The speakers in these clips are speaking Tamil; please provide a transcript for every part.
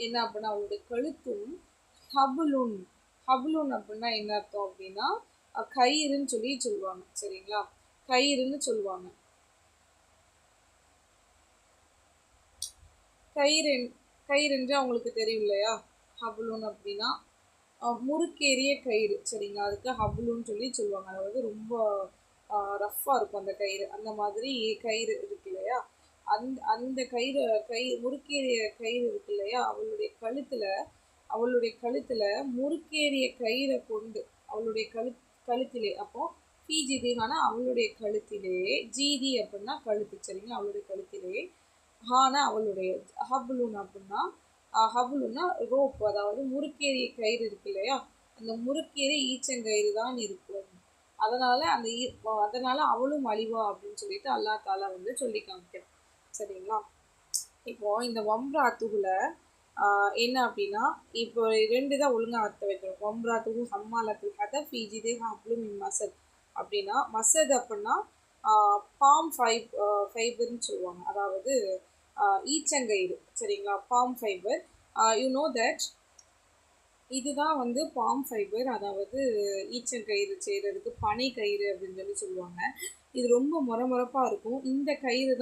என்ன அப்படின்னா அவளுடைய கழுத்தும் ஹபுலுன். ஹபுலுன் அப்படின்னா என்ன அர்த்தம் அப்படின்னா கயிறுன்னு சொல்லுவாங்க. சரிங்களா, கயிறுன்னு சொல்லுவாங்க. கயிறு என்று அவங்களுக்கு தெரியும் இல்லையா? ஹபுலுன் அப்படின்னா முறுக்கேறிய கயிறு. சரிங்களா, அதுக்கு ஹபுலுன்னு சொல்லுவாங்க. அதாவது ரொம்ப ரஃப்பாக இருக்கும் அந்த கயிறு. அந்த மாதிரி கயிறு இருக்கு இல்லையா? அந்த முறுக்கேறிய கயிறு இருக்கு இல்லையா? அவளுடைய கழுத்துல முறுக்கேறிய கயிறை கொண்டு அவளுடைய கழுத்திலே அப்போ ஃபீஜிதிகான அவளுடைய கழுத்திலே, ஜீதி அப்படின்னா கழுத்து. சரிங்களா, அவளுடைய கழுத்திலே, ஹானா அவளுடைய, ஹபுலுன் அப்படின்னா ஹபுலுன்னா ரோப், அதாவது முறுக்கேறிய கயிறு இருக்கு இல்லையா? அந்த முறுக்கேறிய ஈச்சங்கயிறு தான் இருக்கும். அதனால அவளும் அழிவா அப்படின்னு சொல்லிட்டு அல்லா தாலா சொல்லி காமிக்கிறான். சரிங்களா, இப்போ இந்த வம்ராத்துகுல என்ன அப்படின்னா, இப்போ 2 தான் ஒழுங்கா அர்த்தம் வைக்கணும். வம்ராத்துகு ஹம்மாலத்துல் ஹதப் ஃபீ ஜிதிஹா ஹப்லும் மின் மஸத் அப்படின்னா, மஸத் அப்படின்னா பாம் ஃபைபர்னு சொல்லுவாங்க. அதாவது ஈச்சங்கயிறு. சரிங்களா, palm fibre. You know that இதுதான் பாம் ஃபைபர், அதாவது ஈச்சங்கயிறு செய்கிறதுக்கு பனை கயிறு அப்படின்னு சொல்லுவாங்க. இது ரொம்ப முறப்பாக இருக்கும். இந்த கயிறு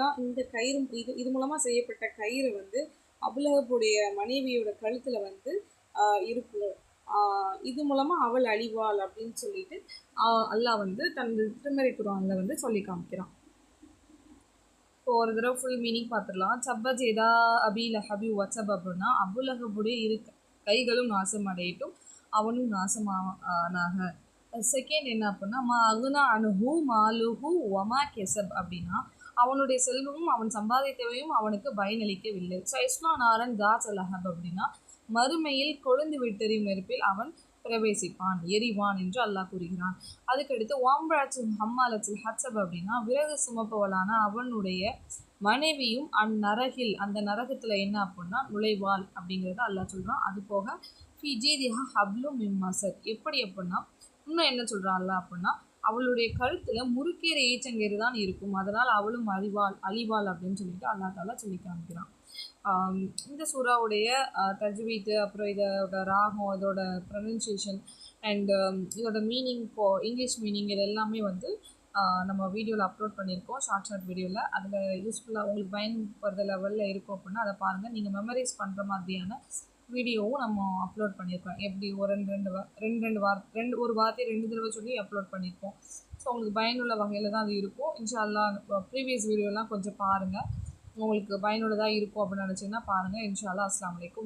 இது மூலமாக செய்யப்பட்ட கயிறு அபுலஹபுடைய மனைவியோட கழுத்தில் இருக்கும். இது மூலமாக அவள் அழிவாள் அப்படின்னு சொல்லிட்டு அல்லாஹ் தனது திருமறை குர்ஆன்ல சொல்லி காமிக்கிறான். இப்போ ஒரு தடவை ஃபுல் மீனிங் பார்த்துடலாம். சப்பத் எதா அபி லஹபி வாட்ஸ்அப் அப்படின்னா அபுலஹபுடைய கைகளும் நாசம் அடையட்டும், அவனும் நாசமானாக. செகண்ட் என்ன அப்படின்னா மா அகுனா அனுஹு மாலுஹு ஒமா கெசப் அப்படின்னா அவனுடைய செல்வமும் அவன் சம்பாதித்தவையும் அவனுக்கு பயனளிக்கவில்லை. சைஸ்மா நாரன் தாஸ் லஹப் அப்படின்னா மறுமையில் கொழுந்து விட்டெறியும் நெருப்பில் அவன் பிரவேசிப்பான், எரிவான் என்று அல்லாஹ் கூறுகிறான். அதுக்கடுத்து வாம்ராச்சும் ஹம்மாலத்தில் ஹட்சப் அப்படின்னா விறகு சுமப்பவளான அவனுடைய மனைவியும் அந்த நரகத்தில் என்ன அப்படின்னா நுழைவாள் அப்படிங்கிறத அல்லாஹ் சொல்கிறான். அது போக ஃபிஜிதிஹா ஹப்லும் மின் மஸத் எப்படி அப்படின்னா இன்னும் என்ன சொல்கிறாள்ல அப்படின்னா அவளுடைய கழுத்தில் முறுக்கேற ஈச்சங்கயிறு தான் இருக்கும், அதனால் அவளும் அழிவாள் அப்படின்னு சொல்லிட்டு அல்லாஹ் தாலா சொல்லி காமிக்கிறான். இந்த சூறாவுடைய தஜ்வீது, அப்புறம் இதோட ராகம், இதோட ப்ரொனன்சியேஷன் அண்ட் இதோட மீனிங், இங்கிலீஷ் மீனிங், இது எல்லாமே நம்ம வீடியோவில் அப்லோட் பண்ணியிருக்கோம், ஷார்ட் வீடியோவில். அதில் யூஸ்ஃபுல்லாக உங்களுக்கு பயன்படுற லெவலில் இருக்கும் அப்படின்னா அதை பாருங்கள். நீங்கள் மெமரைஸ் பண்ணுற மாதிரியான வீடியோவும் நம்ம அப்லோட் பண்ணியிருக்கோம். எப்படி ஒரு ஒரு வார்த்தை 2 தடவை சொல்லி அப்லோட் பண்ணியிருக்கோம். ஸோ உங்களுக்கு பயனுள்ள வகையில் தான் அது இருக்கும். இன்ஷா அல்லாஹ் ப்ரீவியஸ் வீடியோலாம் கொஞ்சம் பாருங்கள், உங்களுக்கு பயனுள்ளதாக இருக்கும் அப்படின்னு நினச்சிங்கன்னா பாருங்கள். இன்ஷா அல்லாஹ். அஸ்ஸலாமு அலைக்கும்.